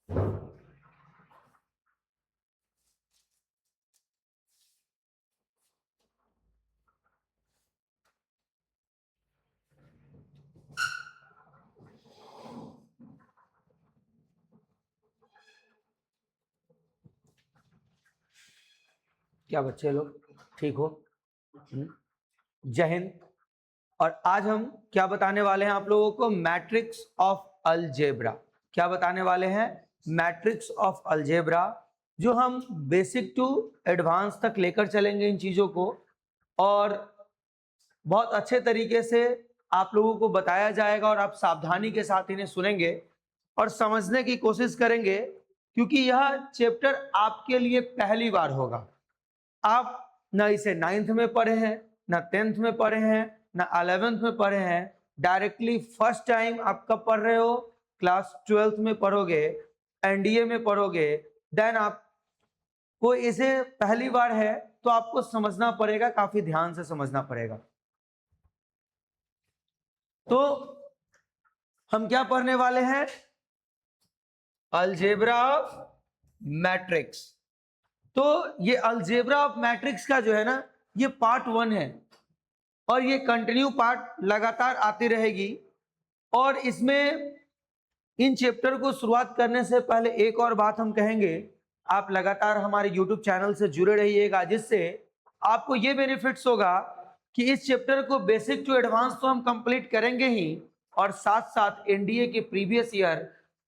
क्या बच्चे लोग ठीक हो? जय हिंद। और आज हम क्या बताने वाले हैं आप लोगों को? Matrix of algebra. क्या बताने वाले हैं? मैट्रिक्स ऑफ अलजेब्रा, जो हम बेसिक टू एडवांस तक लेकर चलेंगे इन चीजों को, और बहुत अच्छे तरीके से आप लोगों को बताया जाएगा और आप सावधानी के साथ इन्हें सुनेंगे और समझने की कोशिश करेंगे, क्योंकि यह चैप्टर आपके लिए पहली बार होगा। आप ना इसे 9th में पढ़े हैं, ना 10th में पढ़े हैं, ना 11th में पढ़े हैं। डायरेक्टली फर्स्ट टाइम आप कब पढ़ रहे हो? क्लास 12th में पढ़ोगे, एनडीए में पढ़ोगे, देन आपको इसे पहली बार है तो आपको समझना पड़ेगा, काफी ध्यान से समझना पड़ेगा। तो हम क्या पढ़ने वाले हैं? Algebra of matrix. तो ये अलजेब्रा ऑफ मैट्रिक्स का जो है ना, ये पार्ट 1 है और ये कंटिन्यू पार्ट लगातार आती रहेगी। और इसमें इन चैप्टर को शुरुआत करने से पहले एक और बात हम कहेंगे, आप लगातार हमारे YouTube चैनल से जुड़े रहिएगा, जिससे आपको ये बेनिफिट्स होगा कि इस चैप्टर को बेसिक टू एडवांस तो हम कंप्लीट करेंगे ही, और साथ साथ एनडीए के प्रीवियस ईयर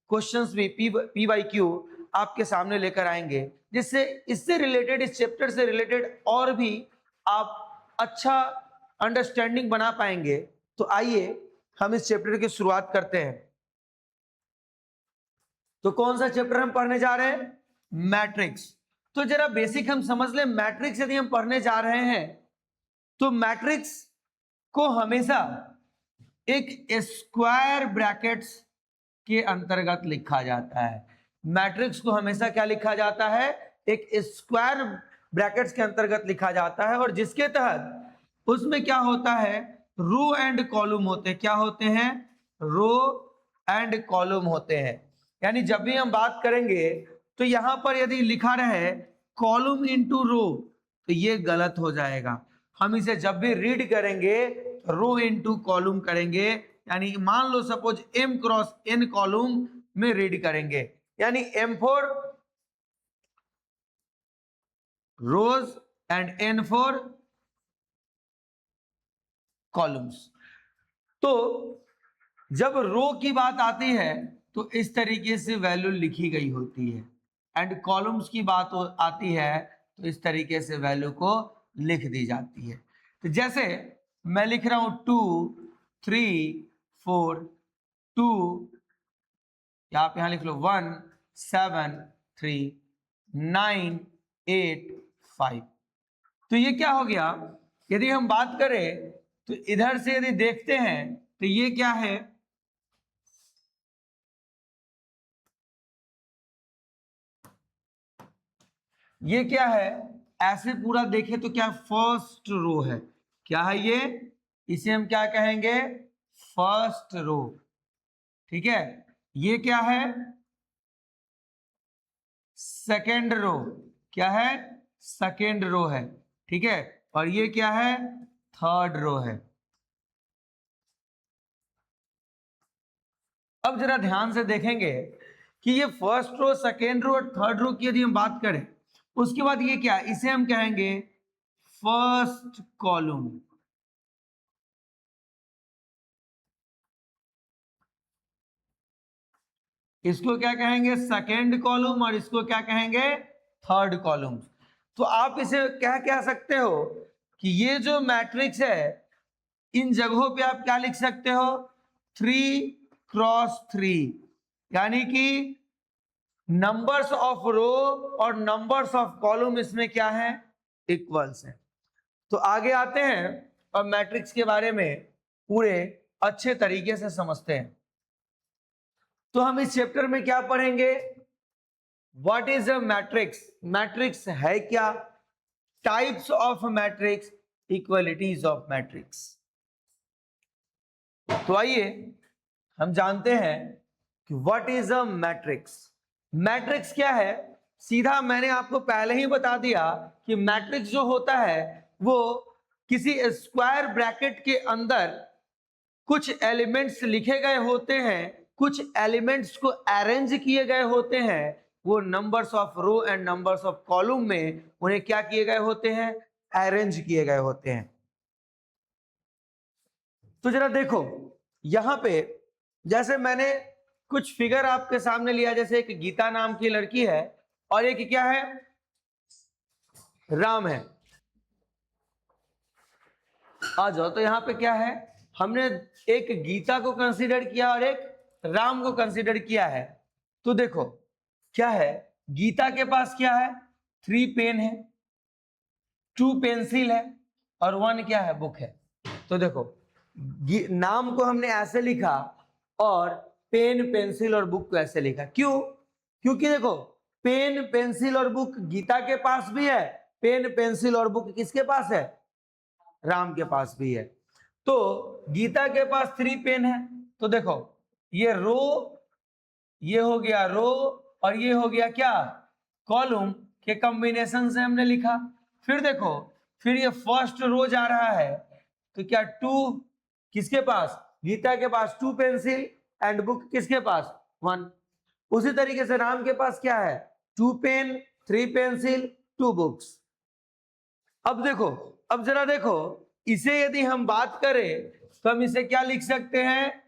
क्वेश्चंस भी PYQ आपके सामने लेकर आएंगे, जिससे इससे रिलेटेड, इस चैप्टर से रिलेटेड और भी आप अच्छा अंडरस्टैंडिंग बना पाएंगे। तो आइए हम इस चैप्टर की शुरुआत करते हैं। तो कौन सा चैप्टर हम पढ़ने जा रहे हैं? मैट्रिक्स। तो जरा बेसिक हम समझ लें, मैट्रिक्स यदि हम पढ़ने जा रहे हैं तो मैट्रिक्स को हमेशा एक स्क्वायर ब्रैकेट्स के अंतर्गत लिखा जाता है। मैट्रिक्स को हमेशा क्या लिखा जाता है? एक स्क्वायर ब्रैकेट्स के अंतर्गत लिखा जाता है, और जिसके तहत उसमें क्या होता है? रो एंड कॉलम होते हैं। क्या होते हैं? रो एंड कॉलम होते हैं। यानी जब भी हम बात करेंगे तो यहां पर यदि लिखा रहे कॉलम इनटू रो तो ये गलत हो जाएगा। हम इसे जब भी रीड करेंगे रो इनटू कॉलम करेंगे, यानी मान लो suppose m cross n column में रीड करेंगे, यानी m for rows and n for columns. तो जब रो की बात आती है तो इस तरीके से वैल्यू लिखी गई होती है, एंड कॉलम्स की बात आती है तो इस तरीके से वैल्यू को लिख दी जाती है। तो जैसे मैं लिख रहा हूं 2 3 4 2, आप यहां लिख लो 1 7 3 9 8 5। तो ये क्या हो गया? यदि हम बात करें तो इधर से यदि देखते हैं तो ये क्या है? ये क्या है? ऐसे पूरा देखें तो क्या फर्स्ट रो है। क्या है ये? इसे हम क्या कहेंगे? First row. ठीक है। ये क्या है? Second row. क्या है? सेकेंड रो है। ठीक है। और ये क्या है? थर्ड रो है। अब जरा ध्यान से देखेंगे कि ये फर्स्ट रो, सेकेंड रो और थर्ड रो की यदि हम बात करें, उसके बाद ये क्या? इसे हम कहेंगे फर्स्ट कॉलम। इसको क्या कहेंगे? Second column. और इसको क्या कहेंगे? Third column. तो आप इसे क्या कह सकते हो कि ये जो मैट्रिक्स है, इन जगहों पे आप क्या लिख सकते हो? 3 क्रॉस 3, यानी कि नंबर्स ऑफ रो और नंबर्स ऑफ कॉलम इसमें क्या है? इक्वल्स है। तो आगे आते हैं और मैट्रिक्स के बारे में पूरे अच्छे तरीके से समझते हैं। तो हम इस चैप्टर में क्या पढ़ेंगे? What is a matrix? Matrix है क्या? Types of matrix, equalities of matrix. तो आइए हम जानते हैं कि what is a matrix. Matrix क्या है, सीधा मैंने आपको पहले ही बता दिया कि मैट्रिक्स जो होता है वो किसी स्क्वायर ब्रैकेट के अंदर कुछ एलिमेंट्स लिखे गए होते हैं, कुछ एलिमेंट्स को अरेंज किए गए होते हैं, वो numbers of row and numbers of column में उन्हें क्या किए गए होते हैं, अरेंज किए गए होते हैं। तो जरा देखो यहां पे, जैसे मैंने कुछ फिगर आपके सामने लिया, जैसे एक गीता नाम की लड़की है और एक क्या है, राम है। आ जाओ, तो यहां पे क्या है, हमने एक गीता को कंसीडर किया और एक राम को कंसीडर किया है। तो देखो क्या है, गीता के पास क्या है, 3 पेन है, 2 पेंसिल है और 1 क्या है, बुक है। तो देखो नाम को हमने ऐसे लिखा और पेन पेंसिल और बुक को ऐसे लिखा, क्यों, क्योंकि देखो पेन पेंसिल और बुक गीता के पास भी है, पेन पेंसिल और बुक किसके पास है, राम के पास भी है। तो गीता के पास 3 पेन है, तो देखो ये रो, ये हो गया रो और ये हो गया क्या, कॉलम के कॉम्बिनेशन से हमने लिखा। फिर देखो फिर ये फर्स्ट रो जा रहा है, तो क्या 2 किसके पास, गीता के पास 2 पेंसिल एंड बुक किसके पास 1। उसी तरीके से राम के पास क्या है, 2 पेन 3 पेंसिल 2 बुक्स। अब देखो, अब जरा देखो, इसे यदि हम बात करें तो हम इसे क्या लिख सकते हैं,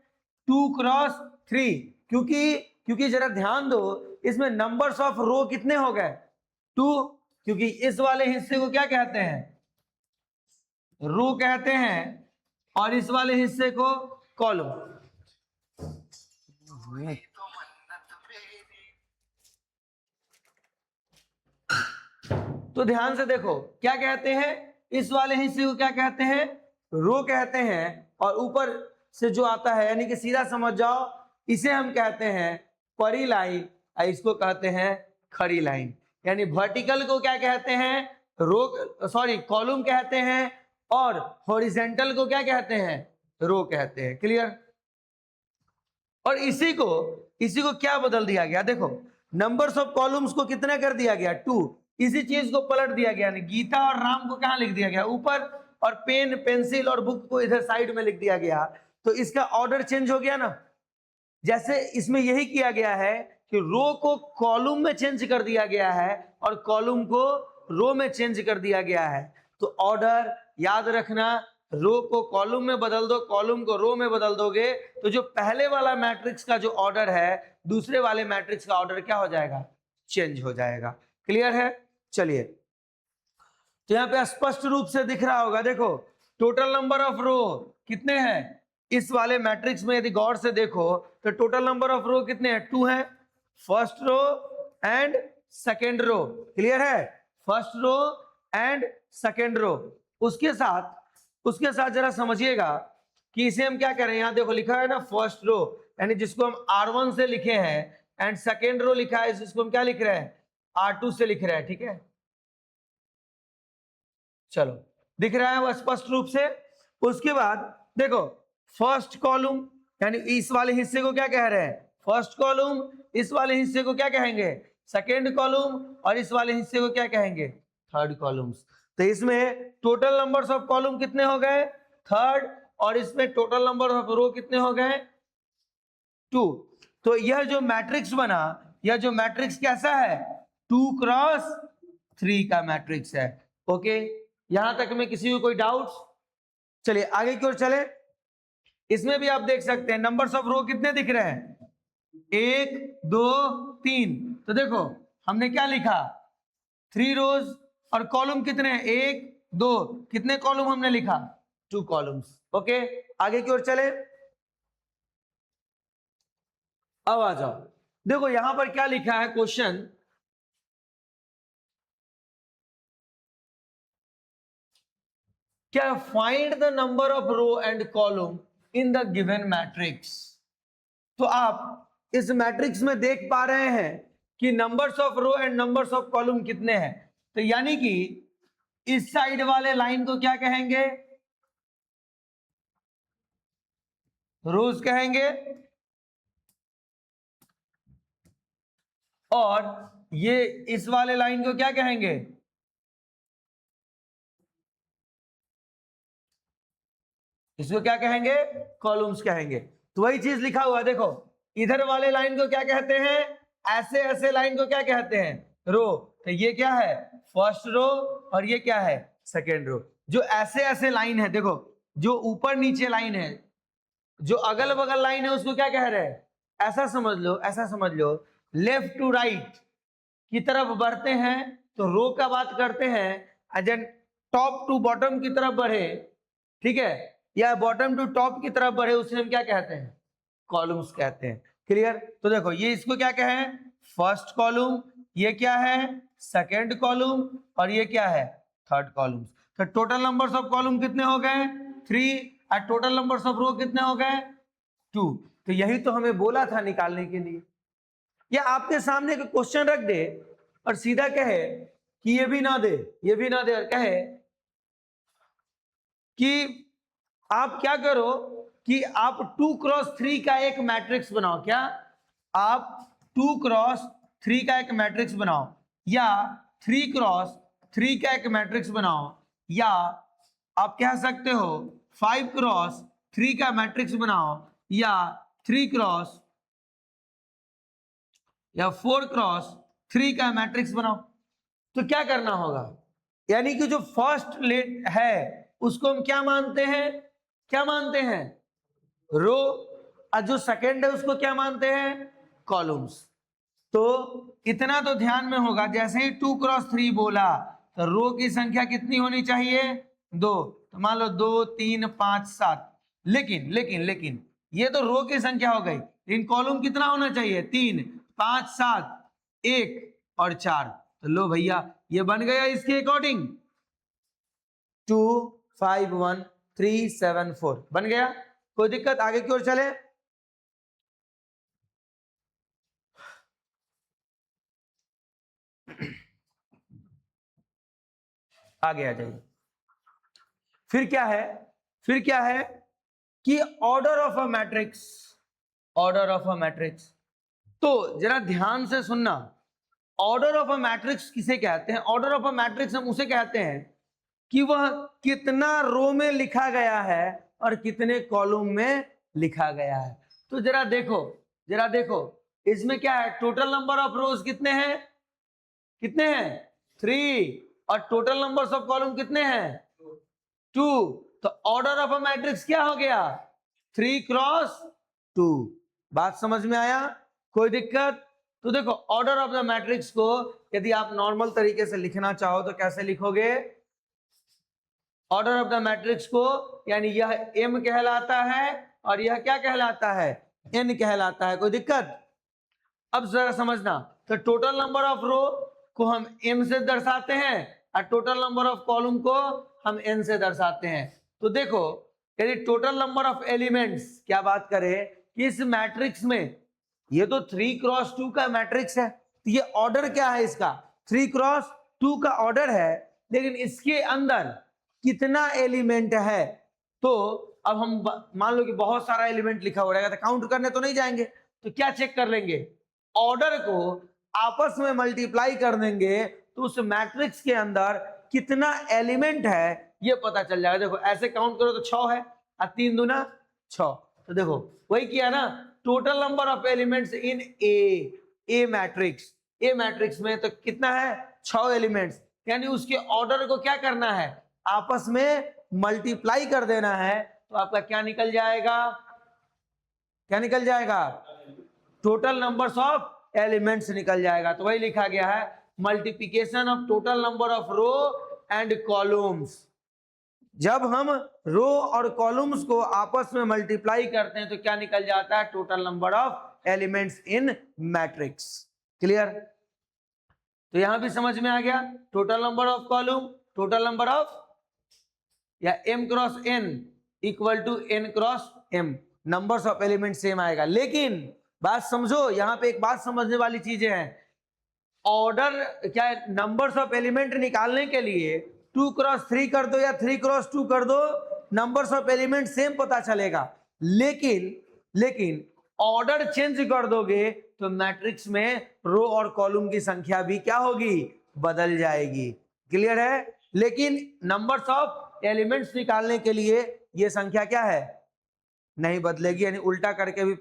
2 क्रॉस 3, क्योंकि जरा ध्यान दो, इसमें नंबर्स ऑफ रो कितने हो गए, 2, क्योंकि इस वाले हिस्से को क्या कहते हैं, रो कहते हैं और इस वाले हिस्से को कॉलम। तो ध्यान से देखो क्या कहते हैं, इस वाले हिस्से को क्या कहते हैं, रो कहते हैं, और ऊपर से जो आता है यानी कि सीधा समझ जाओ, इसे हम कहते हैं परी लाइन और इसको कहते हैं खड़ी लाइन। यानी वर्टिकल को क्या कहते हैं, रो सॉरी कॉलम कहते हैं, और हॉरिजेंटल को क्या कहते हैं, रो कहते हैं। क्लियर। और इसी को क्या बदल दिया गया, देखो नंबर्स ऑफ कॉलम्स को कितना कर दिया गया, 2। इसी चीज को पलट दिया गया, गीता और राम को कहां लिख दिया गया, ऊपर, और पेन पेंसिल और बुक को इधर साइड में लिख दिया गया। तो इसका ऑर्डर चेंज हो गया ना। जैसे इसमें यही किया गया है कि रो को कॉलम में चेंज कर दिया गया है और कॉलम को रो में चेंज कर दिया गया है। तो ऑर्डर याद रखना, रो को कॉलम में बदल दो, कॉलम को रो में बदल दोगे, तो जो पहले वाला मैट्रिक्स का जो ऑर्डर है, दूसरे वाले मैट्रिक्स का ऑर्डर क्या हो जाएगा, चेंज हो जाएगा। क्लियर है। चलिए, तो यहां पे स्पष्ट रूप से दिख रहा होगा, देखो टोटल नंबर ऑफ रो कितने हैं, इस वाले मैट्रिक्स में यदि गौर से देखो तो टोटल नंबर ऑफ रो कितने हैं, 2 हैं, first row and second row. Clear है, first row and second row. उसके साथ जरा समझिएगा कि इसे हम क्या करें, यहां देखो लिखा है ना फर्स्ट रो, यानी जिसको हम R1 से लिखे हैं, एंड सेकेंड रो लिखा है जिसको हम क्या लिख रहे हैं, R2 से लिख रहे हैं। ठीक है, चलो दिख रहा है वो स्पष्ट रूप से। उसके बाद देखो फर्स्ट कॉलम, यानी इस वाले हिस्से को क्या कह रहे हैं, फर्स्ट कॉलम, इस वाले हिस्से को क्या कहेंगे, सेकेंड कॉलम, और इस वाले हिस्से को क्या कहेंगे, थर्ड कॉलम्स। तो इसमें टोटल नंबर्स ऑफ कॉलम कितने हो गए, थर्ड, और इसमें टोटल नंबर ऑफ रो कितने हो गए, 2। तो यह जो मैट्रिक्स बना, यह जो मैट्रिक्स कैसा है, 2 क्रॉस 3 का मैट्रिक्स है। ओके, यहां तक में किसी को कोई डाउट्स। चलिए आगे की ओर चले। इसमें भी आप देख सकते हैं नंबर्स ऑफ रो कितने दिख रहे हैं, 1 2 3। तो देखो हमने क्या लिखा, 3 रोज, और कॉलम कितने हैं, 1 2, कितने कॉलम हमने लिखा, 2 कॉलम्स। ओके, आगे की ओर चले। अब आ जाओ, देखो यहां पर क्या लिखा है क्वेश्चन, क्या find the number of row and column in the given matrix. तो आप इस मैट्रिक्स में देख पा रहे हैं कि numbers of row and numbers of column कितने हैं। तो यानी कि इस साइड वाले लाइन को क्या कहेंगे, रोज कहेंगे, और ये इस वाले लाइन को क्या कहेंगे, इसको क्या कहेंगे, कॉलम्स कहेंगे। तो वही चीज लिखा हुआ देखो, इधर वाले लाइन को क्या कहते हैं, ऐसे ऐसे लाइन को क्या कहते हैं, रो। तो ये क्या है, फर्स्ट रो, और ये क्या है, सेकेंड रो। जो ऐसे ऐसे लाइन है देखो, जो ऊपर नीचे लाइन है, जो अगल बगल लाइन है, उसको क्या कह रहे हैं, ऐसा समझ लो, ऐसा समझ लो, लेफ्ट टू राइट की तरफ बढ़ते हैं तो रो का बात करते हैं, एंड टॉप टू बॉटम की तरफ बढ़े, ठीक है, या बॉटम टू टॉप की तरफ बढ़े, उसे हम क्या कहते हैं, कॉलम्स कहते हैं। क्लियर। तो देखो ये इसको क्या कहें, फर्स्ट कॉलम, ये क्या है, सेकेंड कॉलम, और ये क्या है, थर्ड कॉलम। तो टोटल नंबर्स ऑफ कॉलम कितने हो गए, 3, और टोटल नंबर्स ऑफ रो कितने हो गए, 2। तो यही तो हमें बोला था निकालने के लिए। या आपके सामने एक क्वेश्चन रख दे और सीधा कहे कि ये भी ना दे, ये भी ना दे, और कहे कि आप क्या करो कि आप 2x3 का एक मैट्रिक्स बनाओ। क्या आप 2x3 का एक मैट्रिक्स बनाओ, या 3x3 का एक मैट्रिक्स बनाओ, या आप कह सकते हो 5x3 का मैट्रिक्स बनाओ, या 3x या 4x3 का मैट्रिक्स बनाओ। तो क्या करना होगा, यानी कि जो फर्स्ट लेट है उसको हम क्या मानते हैं, क्या मानते हैं, रो, और जो सेकेंड है उसको क्या मानते हैं, कॉलम्स। तो इतना तो ध्यान में होगा, जैसे ही 2x3 बोला तो रो की संख्या कितनी होनी चाहिए, 2। तो मान लो 2, 3, 5, 7। लेकिन लेकिन लेकिन ये तो रो की संख्या हो गई, लेकिन कॉलम कितना होना चाहिए, 3, 5, 7, 1 और 4। तो लो भैया ये बन गया इसके अकॉर्डिंग 2, 5, 1, 3, 7, 4 बन गया। कोई दिक्कत, आगे की ओर चले। आगे आ जाइए। फिर क्या है, फिर क्या है कि order of a matrix, order of a matrix. तो जरा ध्यान से सुनना, ऑर्डर ऑफ अ मैट्रिक्स किसे कहते हैं, ऑर्डर ऑफ अ मैट्रिक्स हम उसे कहते हैं कि वह कितना रो में लिखा गया है और कितने कॉलम में लिखा गया है। तो जरा देखो, जरा देखो, इसमें क्या है, टोटल नंबर ऑफ रोज कितने हैं, कितने हैं, 3, और टोटल नंबर्स ऑफ कॉलम कितने हैं, 2। तो ऑर्डर ऑफ अ मैट्रिक्स क्या हो गया, 3x2। बात समझ में आया, कोई दिक्कत। तो देखो ऑर्डर ऑफ द मैट्रिक्स को यदि आप नॉर्मल तरीके से लिखना चाहो तो कैसे लिखोगे, ऑर्डर ऑफ द मैट्रिक्स को, यानी यह m कहलाता है और यह क्या कहलाता है, n कहलाता है। कोई दिक्कत। अब जरा समझना, तो टोटल नंबर ऑफ रो को हम m से दर्शाते हैं और टोटल नंबर ऑफ कॉलम को हम n से दर्शाते हैं। तो देखो यदि टोटल नंबर ऑफ एलिमेंट्स क्या बात करें कि इस मैट्रिक्स में, ये तो 3x2 का मैट्रिक्स है, तो ये ऑर्डर क्या है इसका, 3x2 का ऑर्डर है, लेकिन इसके अंदर कितना एलिमेंट है। तो अब हम मान लो कि बहुत सारा एलिमेंट लिखा हो रहेगा, तो काउंट करने तो नहीं जाएंगे, तो क्या चेक कर लेंगे, ऑर्डर को आपस में मल्टीप्लाई कर देंगे तो उस मैट्रिक्स के अंदर कितना एलिमेंट है ये पता चल जाएगा। देखो ऐसे काउंट करो तो 6 है, और 3 दूना 6। तो देखो वही किया ना, total number of elements in A matrix, A matrix में तो कितना है, 6 एलिमेंट्स, यानी उसके ऑर्डर को क्या करना है, आपस में मल्टीप्लाई कर देना है। तो आपका क्या निकल जाएगा, क्या निकल जाएगा, टोटल नंबर्स ऑफ एलिमेंट्स निकल जाएगा। तो वही लिखा गया है, multiplication of total number of row and columns. जब हम रो और कॉलम्स को आपस में मल्टीप्लाई करते हैं तो क्या निकल जाता है, total number of elements in matrix. Clear. तो यहां भी समझ में आ गया, total number of column, total number of, या m cross n equal to n cross m, numbers of element same आएगा। लेकिन बात समझो, यहां पे एक बात समझने वाली चीजें हैं, ऑर्डर क्या है, नंबर्स ऑफ एलिमेंट निकालने के लिए 2x3 कर दो या 3x2 कर दो, नंबर्स ऑफ एलिमेंट सेम पता चलेगा। लेकिन ऑर्डर चेंज कर दोगे तो मैट्रिक्स में रो और कॉलम की संख्या भी क्या होगी, बदल जाएगी। क्लियर है? लेकिन नंबर्स ऑफ एलिमेंट्स निकालने के लिए ये संख्या क्या है, नहीं बदलेगी, यानी उल्टा करके भी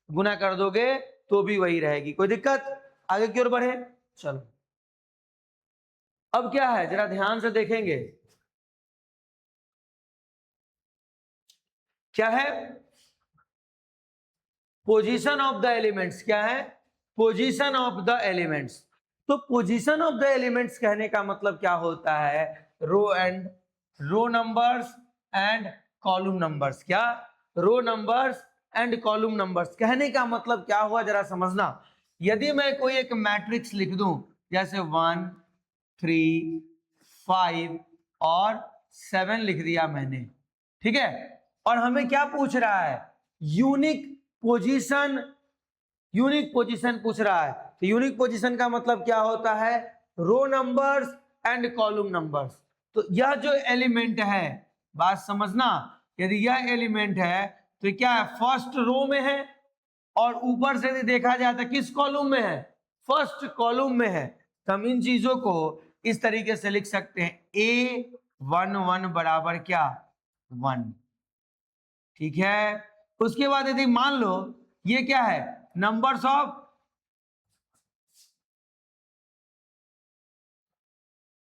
गुना कर दोगे तो भी वही रहेगी। कोई दिक्कत? आगे की ओर बढ़े, चलो। अब क्या है जरा ध्यान से देखेंगे, क्या है, पोजीशन ऑफ द एलिमेंट्स। क्या है? Position of the elements. तो पोजीशन ऑफ द एलिमेंट्स कहने का मतलब क्या होता है, रो नंबर्स एंड कॉलम नंबर्स। क्या? रो नंबर्स एंड कॉलम नंबर्स। कहने का मतलब क्या हुआ जरा समझना। यदि मैं कोई एक मैट्रिक्स लिख दूं जैसे 1 3 5 और 7 लिख दिया मैंने, ठीक है, और हमें क्या पूछ रहा है, यूनिक पोजीशन पूछ रहा है। तो यूनिक पोजीशन का मतलब क्या होता है, रो नंबर्स एंड कॉलम नंबर्स। तो यह जो एलिमेंट है, बात समझना, यदि यह एलिमेंट है तो क्या है, फर्स्ट रो में है, और ऊपर से देखा जाए तो किस कॉलम में है, फर्स्ट कॉलम में है। तो हम इन चीजों को इस तरीके से लिख सकते हैं, A11 बराबर क्या, 1। ठीक है, उसके बाद यदि मान लो ये क्या है, नंबर्स ऑफ,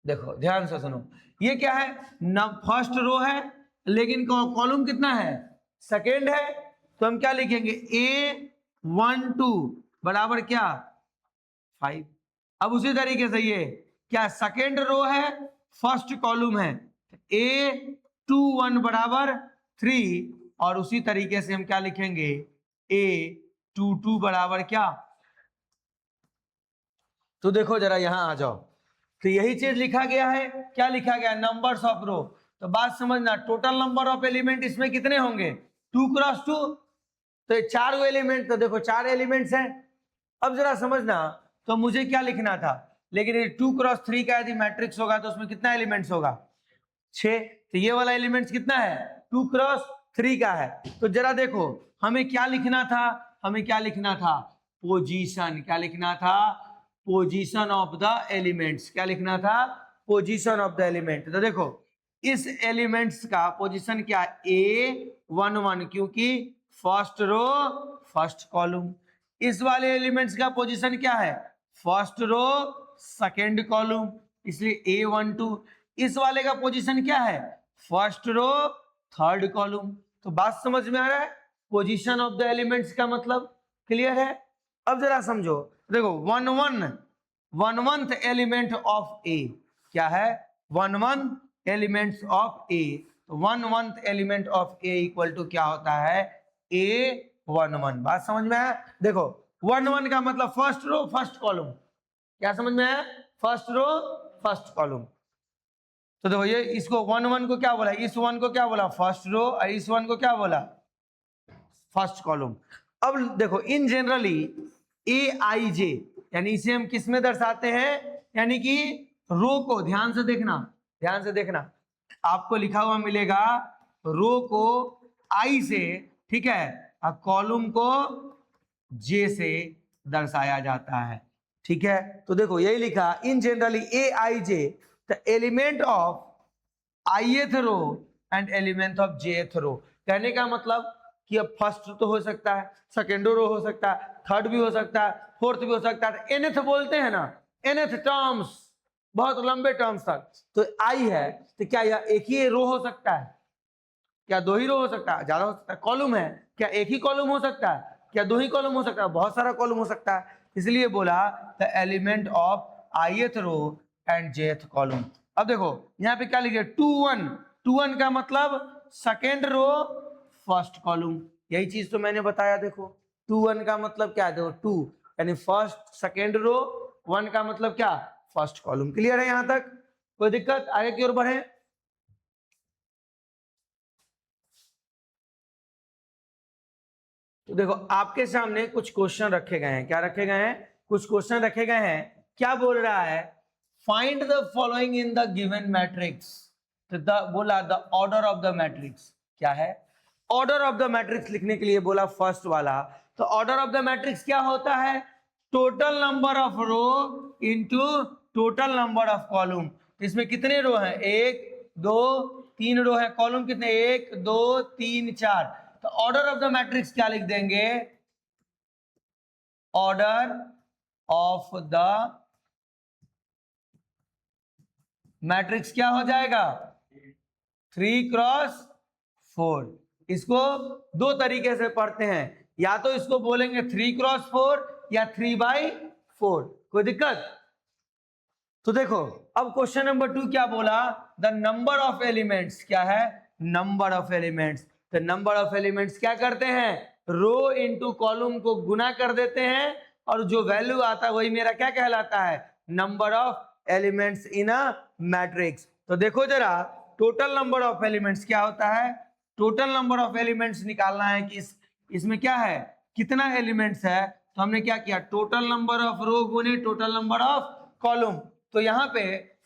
देखो ध्यान से सुनो, ये क्या है, फर्स्ट रो है लेकिन कॉलम कितना है, सेकेंड है। तो हम क्या लिखेंगे, A12 बराबर क्या, 5। अब उसी तरीके से ये क्या, सेकेंड रो है, फर्स्ट कॉलम है, A21 बराबर 3, और उसी तरीके से हम क्या लिखेंगे, A22 बराबर क्या। तो देखो जरा यहां आ जाओ, तो यही चीज लिखा गया है। क्या लिखा गया, नंबर्स ऑफ रो। तो बात समझना, टोटल नंबर ऑफ एलिमेंट इसमें कितने होंगे, 2 क्रॉस 2। तो 4 एलिमेंट, तो देखो 4 एलिमेंट्स हैं। अब जरा समझना, तो मुझे क्या लिखना था, लेकिन 2 क्रॉस 3 का यदि मैट्रिक्स होगा तो उसमें कितना एलिमेंट्स होगा, 6। तो ये वाला एलिमेंट्स कितना है, 2 क्रॉस 3 का है। तो जरा देखो हमें क्या लिखना था, हमें क्या लिखना था, पोजीशन। क्या लिखना था, पोजीशन ऑफ द एलिमेंट्स। क्या लिखना था, पोजीशन ऑफ द एलिमेंट। तो देखो इस एलिमेंट्स का पोजीशन क्या, A11, क्योंकि फर्स्ट रो फर्स्ट कॉलम। इस वाले एलिमेंट्स का पोजीशन क्या है, फर्स्ट रो सेकेंड कॉलम, इसलिए A12। इस वाले का पोजीशन क्या है, फर्स्ट रो थर्ड कॉलम। तो बात समझ में आ रहा है, पोजीशन ऑफ द एलिमेंट्स का मतलब क्लियर है। अब जरा समझो, देखो 1 एलिमेंट ऑफ ए क्या है, 1 एलिमेंट्स ऑफ ए। तो 1 element of A equal to क्या होता है, A11। बात समझ में आया। देखो 1 का मतलब फर्स्ट रो फर्स्ट कॉलम। क्या समझ में आया, फर्स्ट रो फर्स्ट कॉलम। तो देखो ये इसको 1 को क्या बोला, इस 1 को क्या बोला, फर्स्ट रो, और इस 1 को क्या बोला, फर्स्ट कॉलम। अब देखो इन जनरली AIJ, यानी इसे हम किस में दर्शाते हैं, यानी कि रो को, ध्यान से देखना, ध्यान से देखना, आपको लिखा हुआ मिलेगा रो को I से, ठीक है, और कॉलम को J से दर्शाया जाता है। ठीक है, तो देखो यही लिखा, in generally AIJ the element of ith row and element of jth row. कहने का मतलब कि अब फर्स्ट तो हो सकता है, सेकेंड रो हो सकता है, थर्ड भी हो सकता है, फोर्थ भी हो सकता है। nth बोलते हैं ना, nth टर्म्स, बहुत लंबे टर्म्स तक। तो आई है, तो क्या यह एक ही रो हो सकता है, क्या 2 ही रो हो सकता है, ज्यादा हो सकता है। कॉलम है, क्या एक ही कॉलम हो सकता है, क्या 2 ही कॉलम हो सकता है, बहुत सारा कॉलम हो सकता है। इसलिए बोला the element of ith row and jth column. अब देखो यहाँ पे क्या लिखे, 2 1 का मतलब सेकेंड रो फर्स्ट कॉलम। यही चीज तो मैंने बताया। देखो 2 1 का मतलब क्या है, देखो 2 यानी फर्स्ट सेकेंड रो, 1 का मतलब क्या, फर्स्ट कॉलम। क्लियर है यहां तक, कोई दिक्कत, आगे की ओर बढ़े। तो देखो आपके सामने कुछ क्वेश्चन रखे गए हैं। क्या रखे गए हैं, कुछ क्वेश्चन रखे गए हैं। क्या बोल रहा है, find the following in the given matrix. तो बोला the order of the matrix. क्या है, ऑर्डर ऑफ द मैट्रिक्स लिखने के लिए बोला फर्स्ट वाला। तो ऑर्डर ऑफ द मैट्रिक्स क्या होता है? Total number of row into total number of column. इसमें कितने रो हैं? 1 2 3 रो है। कॉलम कितने? 1 2 3 4। तो ऑर्डर ऑफ द मैट्रिक्स क्या लिख देंगे? ऑर्डर ऑफ द मैट्रिक्स क्या हो जाएगा? 3x4। इसको दो तरीके से पढ़ते हैं, या तो इसको बोलेंगे 3x4 या 3/4। कोई दिक्कत? तो देखो अब क्वेश्चन नंबर 2 क्या बोला? द नंबर ऑफ एलिमेंट्स क्या है? Number of elements. तो नंबर ऑफ एलिमेंट्स क्या करते हैं? रो इंटू कॉलम को गुना कर देते हैं और जो वैल्यू आता है वही मेरा क्या कहलाता है? Number of elements in a matrix. तो देखो जरा टोटल नंबर ऑफ एलिमेंट्स क्या होता है? टोटल नंबर ऑफ एलिमेंट्स निकालना है कि इसमें क्या है, कितना एलिमेंट्स है। तो हमने क्या किया? टोटल नंबर ऑफ रो गुने टोटल नंबर ऑफ कॉलम। तो यहाँ पे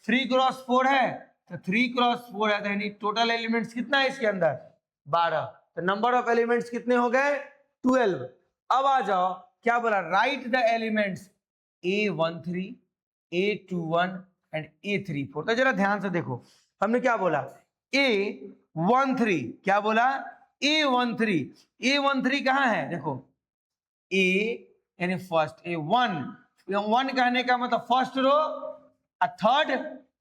3x4 है, तो 3x4 है, तो यानी टोटल एलिमेंट्स कितना है इसके अंदर? 12। तो नंबर ऑफ एलिमेंट्स कितने हो गए? 12। अब आ जाओ, क्या बोला? Right the elements A13 A21 and A34। तो जरा ध्यान से देखो, हमने क्या बोला? A13 क्या बोला? A13 कहाँ है? देखो A यानी फर्स्ट, A1 कहने का मतलब फर्स्ट रो और थर्ड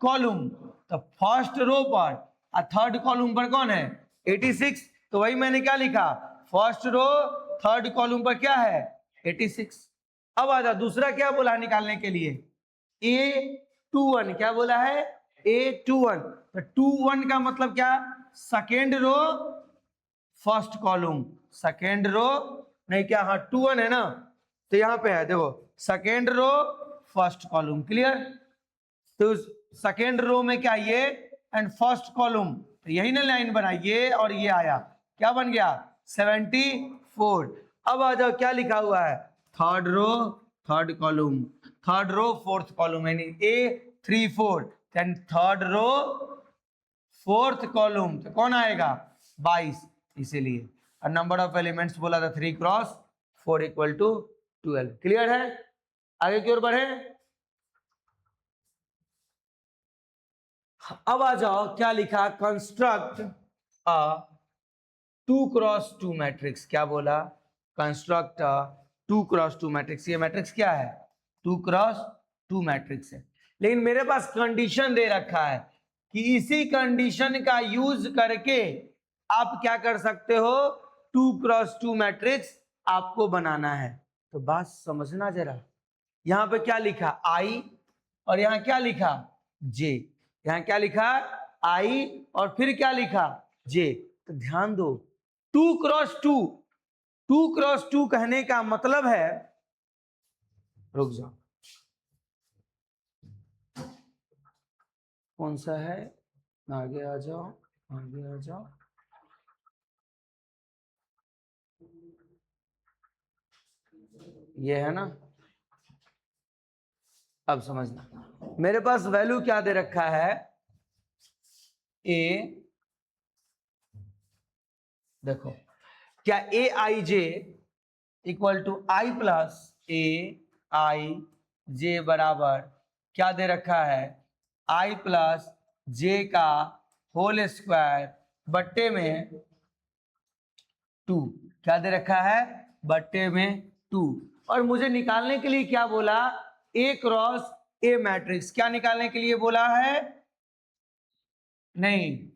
कॉलम। तो फर्स्ट रो पर और थर्ड कॉलम पर कौन है? 86। तो वही मैंने क्या लिखा? फर्स्ट रो थर्ड कॉलम पर क्या है? 86। अब आ जाओ, दूसरा क्या बोला निकालने के लिए? A21 क्या बोला है? A21। तो 21 का मतलब क्या? Second row first column. Second row नहीं क्या? हाँ 21 है ना, तो यहां पे है देखो, second row first column. Clear? तो सेकेंड रो में क्या? ये एंड फर्स्ट कॉलम, तो यही ना लाइन बना, ये और ये आया, क्या बन गया? 74। अब आ जाओ, क्या लिखा हुआ है? Third row third column, third row fourth column, यानी A34। Then third row fourth column, तो कौन आएगा? 22। इसीलिए और नंबर ऑफ एलिमेंट्स बोला था 3x4 इक्वल टू 12। क्लियर है? आगे की ओर बढ़े। अब आ जाओ, क्या लिखा? Construct a 2x2 matrix. क्या बोला? Construct 2x2 matrix. ये मैट्रिक्स क्या है? 2x2 मैट्रिक्स है। लेकिन मेरे पास कंडीशन दे रखा है कि इसी कंडीशन का यूज करके आप क्या कर सकते हो? 2x2 मैट्रिक्स आपको बनाना है। तो बात समझना जरा, यहां पे क्या लिखा? I और यहां क्या लिखा? J। यहां क्या लिखा? I और फिर क्या लिखा? J। तो ध्यान दो, 2x2, 2x2 कहने का मतलब है, रुक जाओ, कौन सा है? आगे आ जाओ, आगे आ जाओ। ये है ना? अब समझना, मेरे पास वैल्यू क्या दे रखा है? A, देखो क्या Aij equal to I plus Aij बराबर क्या दे रखा है? I प्लस J का होल स्क्वायर बट्टे में 2। क्या दे रखा है? बट्टे में 2। और मुझे निकालने के लिए क्या बोला? A cross A matrix. क्या निकालने के लिए बोला है? नहीं,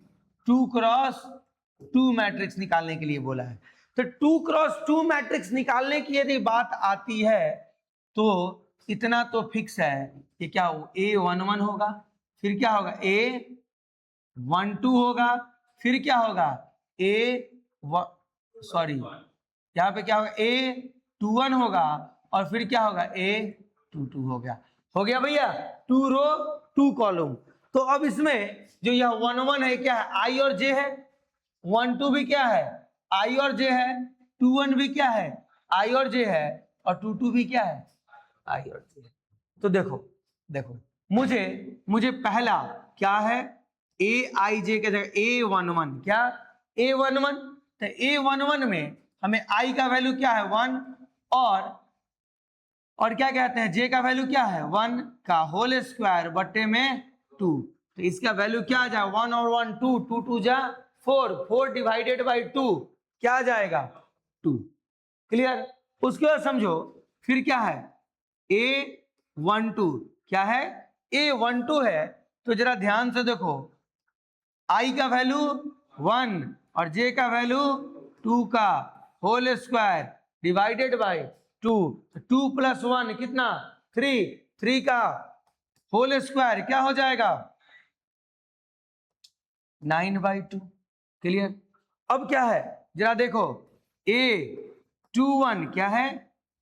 2x2 मैट्रिक्स निकालने के लिए बोला है। तो 2x2 मैट्रिक्स निकालने की यदि बात आती है तो इतना तो फिक्स है कि क्या हो? A11 होगा, फिर क्या होगा? A12 होगा, फिर क्या होगा? यहाँ पे क्या होगा? A21 होगा और फिर क्या होगा? A22 हो गया। हो गया भैया, 2 रो 2 कॉलम। तो अब इसमें जो यह 1 1 है क्या है? I और J है। 1 2 भी क्या है? I और J है। 2 1 भी क्या है? I और J है। और 2 2 भी क्या है? I और J है। तो देखो देखो, मुझे पहला क्या है? Aij के जगह A11, क्या? A11। तो A11 में हमें I का वैल्यू क्या है? 1, और क्या कहते हैं, j का वैल्यू क्या है 1 का होल स्क्वायर बट्टे में 2, तो इसका वैल्यू क्या आ जाए 1 और 1 2, 2 2 जा 4, 4 डिवाइडेड बाई 2 क्या आ जाएगा 2। क्लियर। उसके बाद समझो फिर क्या है A12, क्या है A12 है, तो जरा ध्यान से देखो I का वैल्यू 1 और J का वैल्यू 2 का whole square divided by 2, 2 plus 1 कितना 3, 3 का होल स्क्वायर क्या हो जाएगा 9/2। क्लियर। अब क्या है जरा देखो A21 क्या है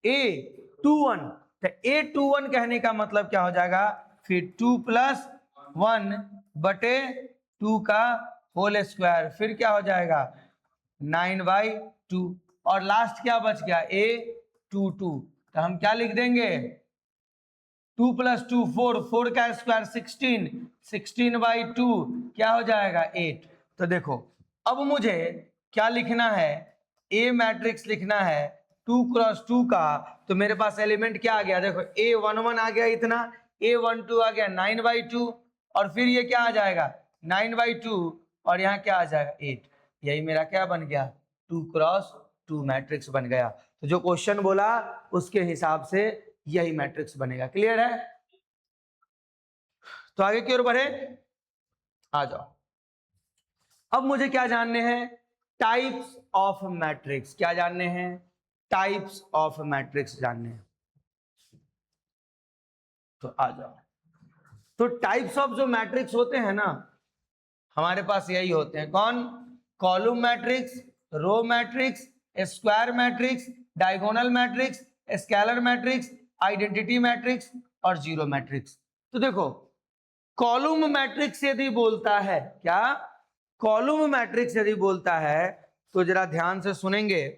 A21, तो A21 कहने का मतलब क्या हो जाएगा फिर 2 प्लस 1 बटे 2 का होल स्क्वायर फिर क्या हो जाएगा 9/2, और लास्ट क्या बच गया A22, तो हम क्या लिख देंगे 2 प्लस 2 4, 4 का स्क्वायर 16, 16/2 क्या हो जाएगा 8। तो देखो अब मुझे क्या लिखना है ए मैट्रिक्स लिखना है 2 क्रॉस 2 का, तो मेरे पास एलिमेंट क्या आ गया देखो A11 आ गया इतना, A12 आ गया 9/2, और फिर ये क्या आ जाएगा 9/2 और यहाँ क्या आ जाएगा 8, यही मेरा क्या बन गया 2 क्रॉस 2 मैट्रिक्स बन गया। तो जो क्वेश्चन बोला उसके हिसाब से यही मैट्रिक्स बनेगा। क्लियर है। तो आगे की ओर बढ़े, आ जाओ। अब मुझे क्या जानने हैं टाइप्स ऑफ मैट्रिक्स, क्या जानने हैं टाइप्स ऑफ मैट्रिक्स जानने हैं। तो आ जाओ। तो टाइप्स ऑफ जो मैट्रिक्स होते हैं ना हमारे पास यही होते हैं, कौन column matrix, row matrix, square matrix, diagonal matrix, scalar matrix, identity matrix और जीरो मैट्रिक्स। तो देखो कॉलम मैट्रिक्स यदि बोलता है, क्या कॉलम मैट्रिक्स यदि बोलता है तो जरा ध्यान से सुनेंगे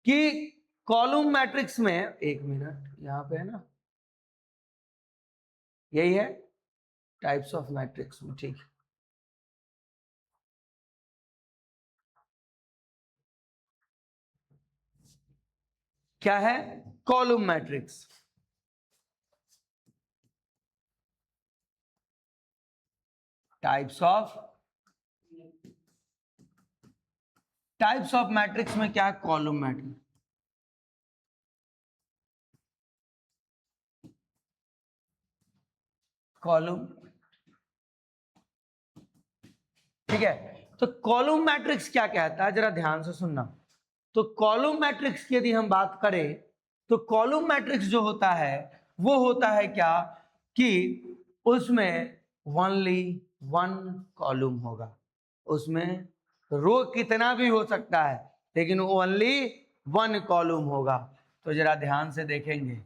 कि कॉलम मैट्रिक्स में, एक मिनट यहां पे है ना, यही है टाइप्स ऑफ मैट्रिक्स में, ठीक है। क्या है column matrix, types of matrix में क्या है कॉलम मैट्रिक्स। कॉलम, ठीक है। तो कॉलम मैट्रिक्स क्या कहता है जरा ध्यान से सुनना। तो कॉलम मैट्रिक्स की यदि हम बात करें तो कॉलम मैट्रिक्स जो होता है वो होता है क्या कि उसमें ओनली वन कॉलम होगा, उसमें रो कितना भी हो सकता है लेकिन ओनली वन कॉलम होगा। तो जरा ध्यान से देखेंगे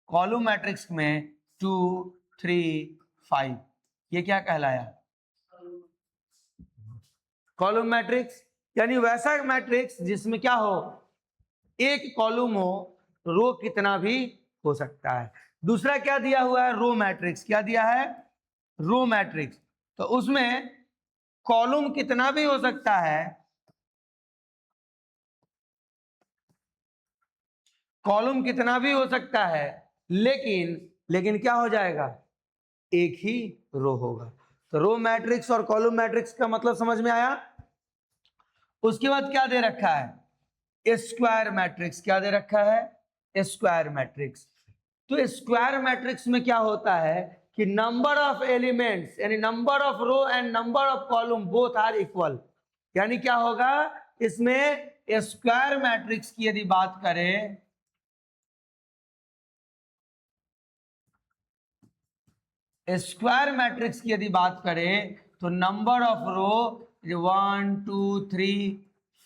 कॉलम मैट्रिक्स में 2 3 5 ये क्या कहलाया कॉलम मैट्रिक्स, यानी वैसा मैट्रिक्स जिसमें क्या हो एक कॉलम हो, रो कितना भी हो सकता है। दूसरा क्या दिया हुआ है रो मैट्रिक्स, क्या दिया है रो मैट्रिक्स, तो उसमें कॉलम कितना भी हो सकता है, कॉलम कितना भी हो सकता है लेकिन क्या हो जाएगा एक ही रो होगा। तो रो मैट्रिक्स और कॉलम मैट्रिक्स का मतलब समझ में आया। उसके बाद क्या दे रखा है स्क्वायर मैट्रिक्स, क्या दे रखा है स्क्वायर मैट्रिक्स। तो स्क्वायर मैट्रिक्स में क्या होता है कि नंबर ऑफ एलिमेंट्स यानी number of row and number of column both are equal, यानी क्या होगा इसमें स्क्वायर मैट्रिक्स की यदि बात करें, स्क्वायर मैट्रिक्स की यदि बात करें तो नंबर ऑफ रो 1 2 3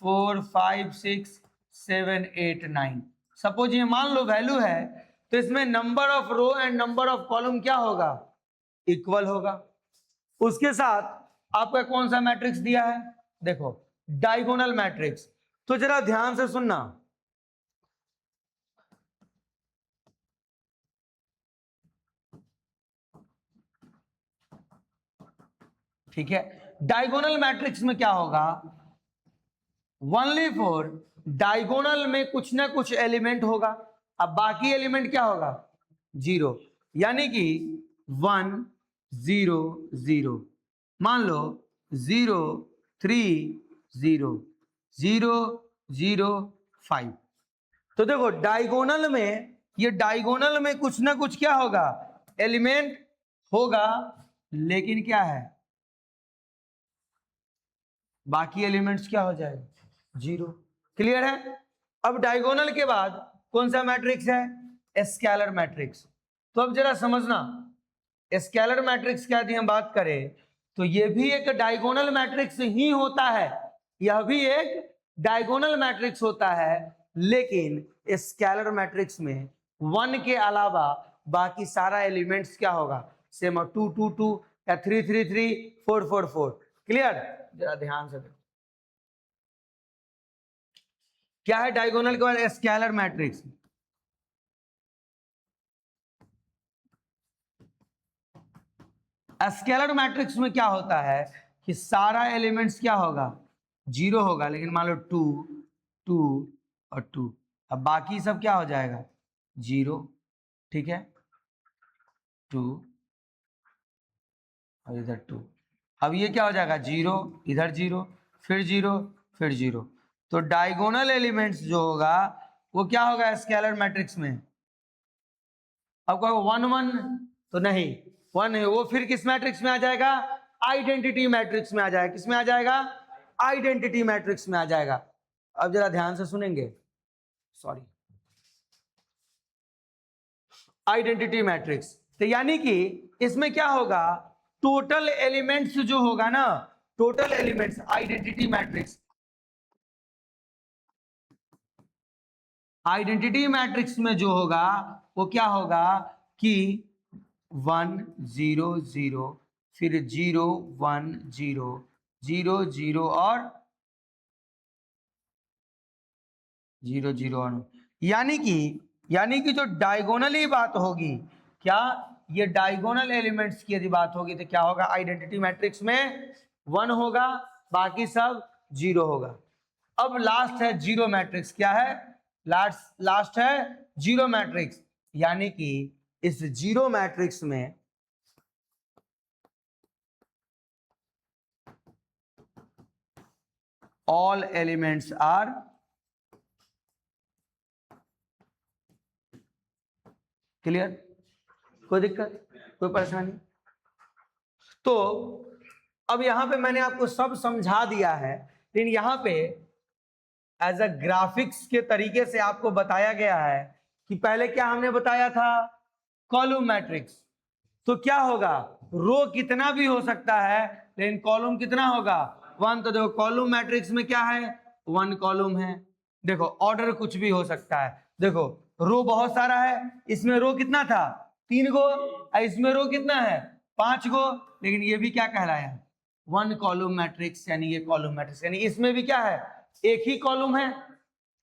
4 5 6 7 8 9, सपोज ये मान लो वैल्यू है तो इसमें number of row and number of column क्या होगा इक्वल होगा। उसके साथ आपका कौन सा मैट्रिक्स दिया है देखो डायगोनल मैट्रिक्स। तो जरा ध्यान से सुनना, ठीक है। डायगोनल मैट्रिक्स में क्या होगा ओनली फॉर डायगोनल में कुछ ना कुछ एलिमेंट होगा, अब बाकी एलिमेंट क्या होगा, 0, यानी कि 1 0 0, मान लो 0 3 0 0 0 5। तो देखो डायगोनल में, ये डायगोनल में कुछ ना कुछ क्या होगा, एलिमेंट होगा, लेकिन क्या है, बाकी एलिमेंट्स क्या हो जाएगा, 0। क्लियर है। अब डायगोनल के बाद कौन सा मैट्रिक्स है, स्केलर मैट्रिक्स। तो अब जरा समझना, स्केलर मैट्रिक्स क्या थी, हम बात करें तो ये भी एक डायगोनल मैट्रिक्स ही होता है, यह भी एक डायगोनल मैट्रिक्स होता है, लेकिन स्केलर मैट्रिक्स में 1 के अलावा बाकी सारा एलिमेंट्स क्या होगा, सेम 2 2 2 या 3 3 3 4 4 4। क्लियर, जरा ध्यान से देखो क्या है डायगोनल के बाद स्केलर मैट्रिक्स। स्केलर मैट्रिक्स में क्या होता है कि सारा एलिमेंट्स क्या होगा, 0 होगा, लेकिन मान लो 2 2 और 2, अब बाकी सब क्या हो जाएगा, 0। ठीक है, 2 और इधर 2, अब ये क्या हो जाएगा, 0 इधर 0 फिर 0 फिर 0। तो डायगोनल एलिमेंट्स जो होगा वो क्या होगा स्केलर मैट्रिक्स में, अब कहो 1 1 तो नहीं, 1 है वो फिर किस मैट्रिक्स में आ जाएगा, आइडेंटिटी मैट्रिक्स में आ जाएगा। किस में आ जाएगा, आइडेंटिटी मैट्रिक्स में आ जाएगा। अब जरा ध्यान से सुनेंगे, सॉरी, आइडेंटिटी मैट्रिक्स, तो यानी कि इसमें क्या होगा, टोटल एलिमेंट्स जो होगा ना, total elements, identity matrix, identity matrix में जो होगा वो क्या होगा कि 1 0 0 फिर 0 1 0 0 0 और 0 0 1, यानी कि जो डायगोनली बात होगी, क्या ये डायगोनल एलिमेंट्स की यदि बात होगी तो क्या होगा, आइडेंटिटी मैट्रिक्स में 1 होगा, बाकी सब 0 होगा। अब लास्ट है जीरो मैट्रिक्स, क्या है, लास्ट है जीरो मैट्रिक्स, यानी कि इस जीरो मैट्रिक्स में ऑल एलिमेंट्स आर क्लियर, कोई दिक्कत, कोई परेशानी। तो अब यहां पे मैंने आपको सब समझा दिया है, लेकिन यहां पे एज अ ग्राफिक्स के तरीके से आपको बताया गया है कि पहले क्या हमने बताया था, कॉलम मैट्रिक्स। तो क्या होगा, रो कितना भी हो सकता है, लेकिन कॉलम कितना होगा, 1। तो देखो कॉलम मैट्रिक्स में क्या है, 1 कॉलम है। देखो ऑर्डर कुछ भी हो सकता है, देखो रो बहुत सारा है, इसमें रो कितना था, 3 गो, इसमें रो कितना है, 5 गो, लेकिन ये भी क्या कहलाया, 1 कॉलम मैट्रिक्स, यानी ये कॉलम मैट्रिक्स, यानी इसमें भी क्या है, एक ही कॉलम है।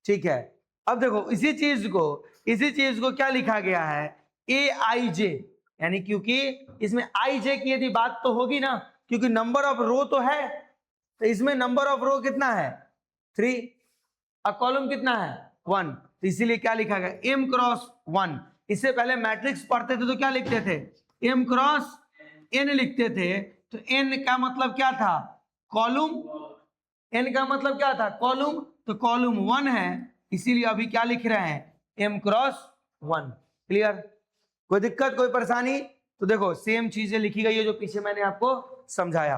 ठीक है, अब देखो इसी चीज को क्या लिखा गया है, AIJ, यानी क्योंकि इसमें IJ की यदि बात तो होगी ना, क्योंकि नंबर ऑफ रो तो है, तो इसमें नंबर ऑफ रो कितना है, 3, और कॉलम कितना है, 1, तो इसीलिए क्या लिखा गया, M क्रॉस 1। इससे पहले मैट्रिक्स पढ़ते थे तो क्या लिखते थे, M क्रॉस N लिखते थे, तो N का मतलब क्या था, कॉलम, N का मतलब क्या था, कॉलम, तो कॉलम 1 है, इसीलिए अभी क्या लिख रहे हैं, M क्रॉस 1। क्लियर, कोई दिक्कत, कोई परेशानी। तो देखो सेम चीजें लिखी गई है जो पीछे मैंने आपको समझाया।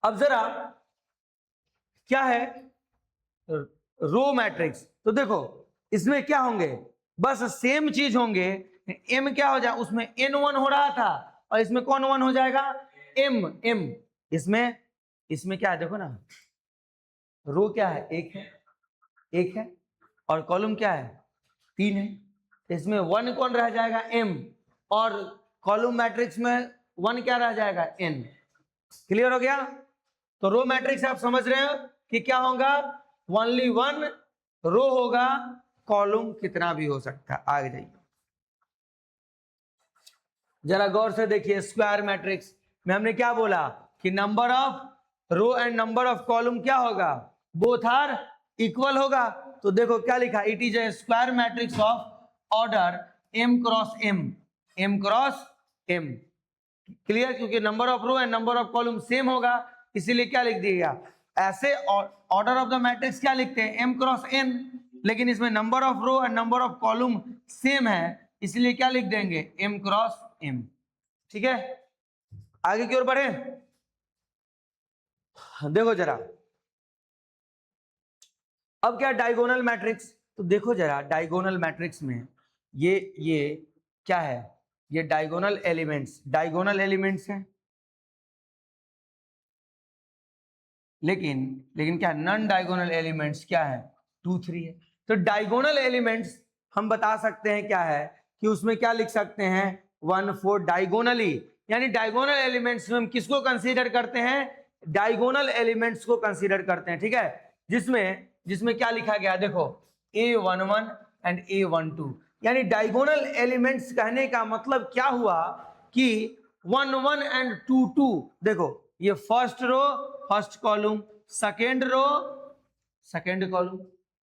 अब जरा क्या है रो मैट्रिक्स, तो देखो इसमें क्या होंगे, बस सेम चीज होंगे, M क्या हो जाए, उसमें N1 हो रहा था, और इसमें कौन 1 हो जाएगा, M। इसमें क्या है, देखो ना, रो क्या है, एक है, और कॉलम क्या है, 3 है, इसमें 1 कौन रह जाएगा, M, और कॉलम मैट्रिक्स में 1 क्या रह जाएगा, N। क्लियर हो गया। तो रो मैट्रिक्स आप समझ रहे हो कि क्या होगा, ओनली 1 रो होगा, कॉलम कितना भी हो सकता है। आगे जाइए, जरा गौर से देखिए, स्क्वायर मैट्रिक्स में हमने क्या बोला कि number of row and number of column क्या होगा, बोथ आर इक्वल होगा। तो देखो क्या लिखा, it is a square matrix of order m cross m, m cross m। Clear, क्योंकि number of row and number of column same होगा, इसीलिए क्या लिख दिया, ऐसे ऑर्डर ऑफ द मैट्रिक्स क्या लिखते हैं, m क्रॉस n, लेकिन इसमें number of row and number of column same है, इसलिए क्या लिख देंगे, m क्रॉस m। ठीक है, आगे की ओर बढ़े। देखो जरा अब क्या डायगोनल मैट्रिक्स, तो देखो जरा डायगोनल मैट्रिक्स में ये क्या है, ये डायगोनल एलिमेंट्स हैं, लेकिन क्या नॉन डायगोनल एलिमेंट्स क्या है, 2 3 है। तो डायगोनल एलिमेंट्स हम बता सकते हैं क्या है, कि उसमें क्या लिख सकते हैं, 1 4 डायगोनली, यानी डायगोनल एलिमेंट्स में हम किसको कंसीडर करते हैं, डायगोनल एलिमेंट्स को कंसीडर करते हैं। ठीक है, जिसमें क्या लिखा गया, देखो a11 एंड a12, यानी डायगोनल एलिमेंट्स कहने का मतलब क्या हुआ कि 1 1 एंड 2 2, देखो ये first row first column, second row second column.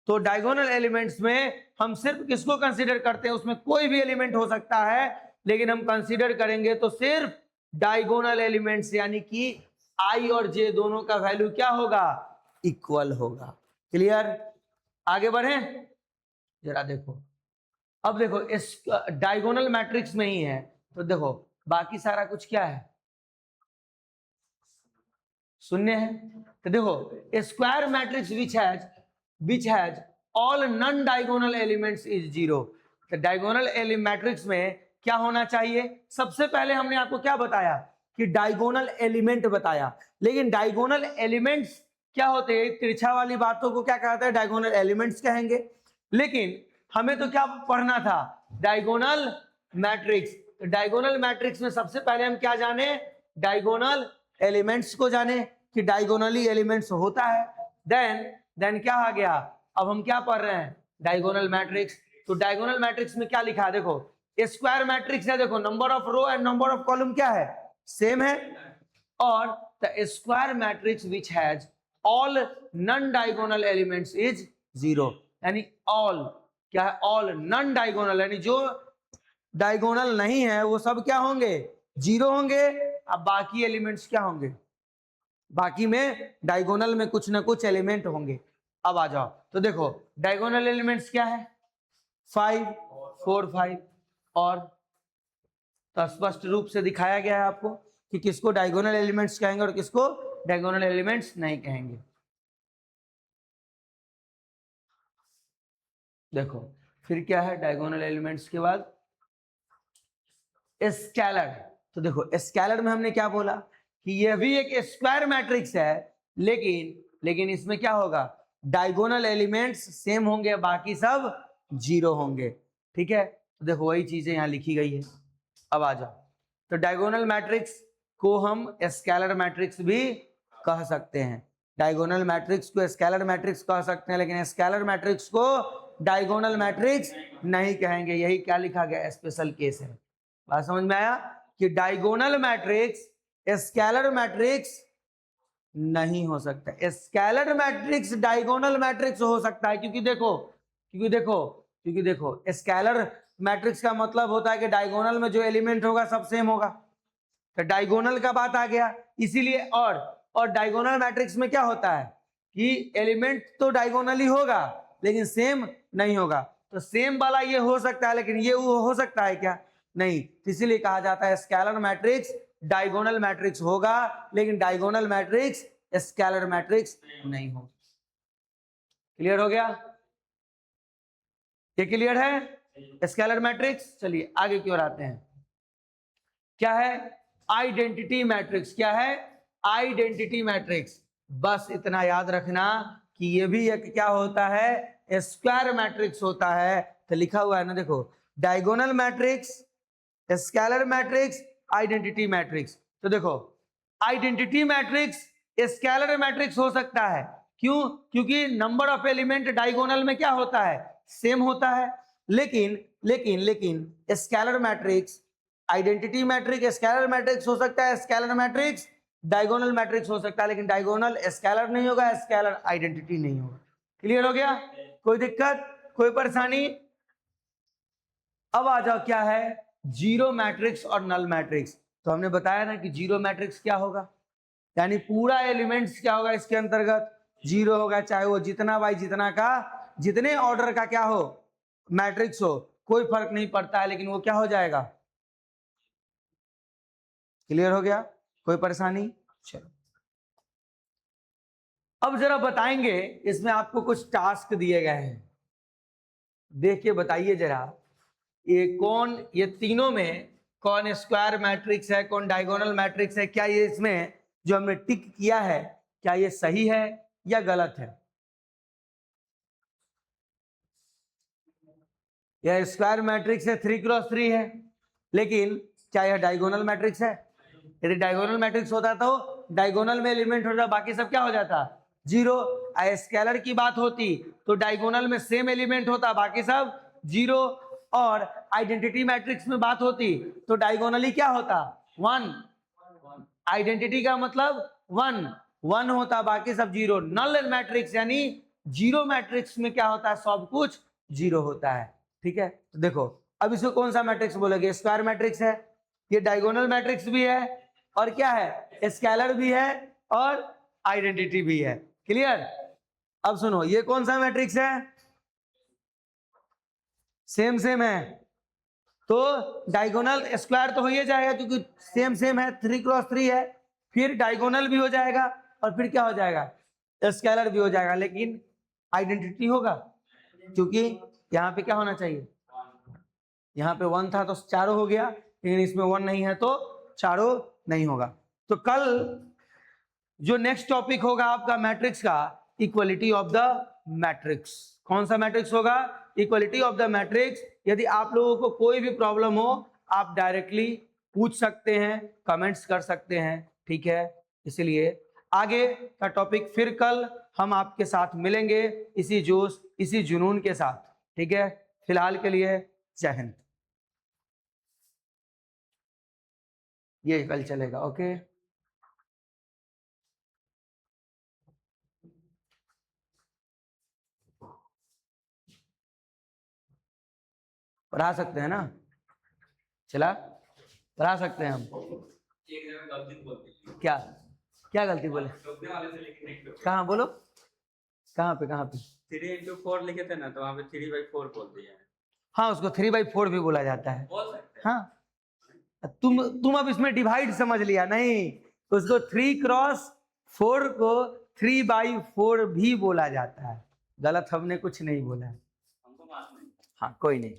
तो डायगोनल एलिमेंट्स में हम सिर्फ किसको कंसीडर करते हैं, उसमें कोई भी एलिमेंट हो सकता है, लेकिन हम कंसीडर करेंगे तो सिर्फ डायगोनल एलिमेंट्स, यानी कि i और j दोनों का वैल्यू क्या होगा, इक्वल होगा। क्लियर, आगे बढ़े जरा। देखो अब देखो इस डायगोनल मैट्रिक्स में ही है, तो देखो बाकी सारा कुछ क्या है, शून्य है। तो देखो square matrix which has all non diagonal elements is 0। तो डायगोनल मैट्रिक्स में क्या होना चाहिए, सबसे पहले हमने आपको क्या बताया कि डायगोनल एलिमेंट बताया, लेकिन डायगोनल एलिमेंट्स क्या होते हैं, तिरछा वाली बातों को क्या कहते हैं, डायगोनल एलिमेंट्स कहेंगे। लेकिन हमें तो क्या पढ़ना था, डायगोनल मैट्रिक्स। तो डायगोनल मैट्रिक्स में सबसे पहले हम क्या जाने, डायगोनल एलिमेंट्स को जाने कि डायगोनली एलिमेंट्स होता है। देन क्या आ गया, अब हम क्या पढ़ रहे हैं, डायगोनल मैट्रिक्स। तो डायगोनल मैट्रिक्स में क्या लिखा है, देखो स्क्वायर मैट्रिक्स है, देखो number of row and number of column क्या है, सेम है, और the square matrix which has all non diagonal elements is 0, यानी ऑल क्या है, ऑल नॉन डायगोनल, यानी जो डायगोनल नहीं है वो सब क्या होंगे, 0 होंगे। अब बाकी एलिमेंट्स क्या होंगे, बाकी में डायगोनल में कुछ ना कुछ एलिमेंट होंगे। अब आ जाओ, तो देखो डायगोनल एलिमेंट्स क्या है, 5 4 5, और तो स्पष्ट रूप से दिखाया गया है आपको कि किसको डायगोनल एलिमेंट्स कहेंगे और किसको डायगोनल एलिमेंट्स नहीं कहेंगे। देखो फिर क्या है डायगोनल एलिमेंट्स के बाद, स्केलर। तो देखो स्केलर में हमने क्या बोला कि यह भी एक स्क्वायर मैट्रिक्स है, लेकिन इसमें क्या होगा, डायगोनल एलिमेंट्स सेम होंगे, बाकी सब 0 होंगे। ठीक है, तो देखो वही चीजें यहाँ लिखी गई है। अब आ जाओ, तो डायगोनल मैट्रिक्स को हम स्केलर मैट्रिक्स भी कह सकते हैं, डायगोनल मैट्रिक्स को स्केलर मैट्रिक्स कह सकते हैं, लेकिन स्केलर मैट्रिक्स को डायगोनल मैट्रिक्स नहीं कहेंगे। यही क्या लिखा गया, स्पेशल केस है। बात समझ में आया कि डायगोनल मैट्रिक्स स्केलर मैट्रिक्स नहीं हो सकता, स्केलर मैट्रिक्स डायगोनल मैट्रिक्स हो सकता है, क्योंकि देखो स्केलर मैट्रिक्स का मतलब होता है कि डायगोनल में जो एलिमेंट होगा सब सेम होगा, तो डायगोनल का बात आ गया। इसीलिए और डायगोनल मैट्रिक्स में क्या होता है कि एलिमेंट तो डायगोनल ही होगा, लेकिन सेम नहीं होगा। तो सेम वाला ये हो सकता है, लेकिन ये वो हो सकता है क्या, नहीं। तो इसीलिए कहा जाता है स्केलर मैट्रिक्स डायगोनल मैट्रिक्स होगा, लेकिन डायगोनल मैट्रिक्स स्केलर मैट्रिक्स नहीं होगा। क्लियर हो गया, ये क्लियर है स्केलर मैट्रिक्स। चलिए आगे की ओर आते हैं, क्या है आइडेंटिटी मैट्रिक्स। क्या है आइडेंटिटी मैट्रिक्स, बस इतना याद रखना कि ये भी एक क्या होता है, स्क्वायर मैट्रिक्स होता है। तो लिखा हुआ है ना, देखो diagonal matrix, scalar matrix, identity matrix. तो देखो आइडेंटिटी मैट्रिक्स स्केलर मैट्रिक्स हो सकता है, क्यों, क्योंकि नंबर ऑफ एलिमेंट डायगोनल में क्या होता है, सेम होता है। लेकिन scalar matrix, identity matrix scalar matrix हो सकता है, स्केलर मैट्रिक्स डायगोनल मैट्रिक्स हो सकता है, लेकिन डायगोनल स्केलर नहीं होगा, स्केलर आइडेंटिटी नहीं होगा। क्लियर हो गया? कोई दिक्कत, कोई परेशानी? अब आ जाओ, क्या है जीरो मैट्रिक्स और नल मैट्रिक्स। तो हमने बताया ना कि जीरो मैट्रिक्स क्या होगा, यानी पूरा एलिमेंट्स क्या होगा इसके अंतर्गत, जीरो होगा, चाहे वो जितना बाई जितना का जितने ऑर्डर का क्या हो मैट्रिक्स हो, कोई फर्क नहीं पड़ता है, लेकिन वो क्या हो जाएगा। क्लियर हो गया? कोई परेशानी? चलो अब जरा बताएंगे, इसमें आपको कुछ टास्क दिए गए हैं, देख के बताइए जरा, ये कौन, ये तीनों में कौन स्क्वायर मैट्रिक्स है, कौन डायगोनल मैट्रिक्स है, क्या ये इसमें जो हमने टिक किया है क्या ये सही है या गलत है। यह स्क्वायर मैट्रिक्स है, 3x3 है, लेकिन क्या यह डायगोनल मैट्रिक्स है? यदि डायगोनल मैट्रिक्स होता तो डायगोनल में एलिमेंट होता, बाकी सब क्या हो जाता, जीरो। स्केलर की बात होती तो डायगोनल में सेम एलिमेंट होता, बाकी सब जीरो। और आइडेंटिटी मैट्रिक्स में बात होती तो डायगोनली क्या होता, वन। आइडेंटिटी का मतलब वन, वन होता, बाकी सब जीरो। नल मैट्रिक्स यानी जीरो मैट्रिक्स में क्या होता है, सब कुछ जीरो होता है। ठीक है, तो देखो अब इसको कौन सा मैट्रिक्स बोलोगे, स्क्वायर मैट्रिक्स है, ये डायगोनल मैट्रिक्स भी है, और क्या है स्केलर भी है, और आइडेंटिटी भी है। क्लियर? अब सुनो, ये कौन सा मैट्रिक्स है, सेम सेम है, तो डायगोनल स्क्वायर तो हो ही जाएगा क्योंकि सेम सेम है, 3x3 है, फिर डायगोनल भी हो जाएगा, और फिर क्या हो जाएगा, स्केलर भी हो जाएगा, लेकिन आइडेंटिटी होगा, क्योंकि यहाँ पे क्या होना चाहिए, यहाँ पे वन था तो चारों हो गया, लेकिन इसमें वन नहीं है तो चारों नहीं होगा। तो कल जो नेक्स्ट टॉपिक होगा आपका मैट्रिक्स का, इक्वलिटी ऑफ द मैट्रिक्स। कौन सा मैट्रिक्स होगा, इक्वलिटी ऑफ द मैट्रिक्स। यदि आप लोगों को कोई भी प्रॉब्लम हो आप डायरेक्टली पूछ सकते हैं, कमेंट्स कर सकते हैं, ठीक है। इसलिए आगे का टॉपिक फिर कल हम आपके साथ मिलेंगे, इसी जोश इसी जुनून के साथ, ठीक है। फिलहाल के लिए जय हिंद, ये कल चलेगा, ओके। पढ़ा सकते हैं ना, चला पढ़ा सकते हैं हम। क्या क्या गलती बोले, कहाँ बोलो, कहाँ पे 3x4 लिखे थे ना, तो वहाँ पे 3/4 बोल दिया है। हाँ, उसको 3/4 भी बोला जाता है, हाँ। तुम अब इसमें डिवाइड समझ लिया नहीं, उसको 3x4 को 3/4 भी बोला जाता है, गलत हमने कुछ नहीं बोला है। हाँ कोई नहीं।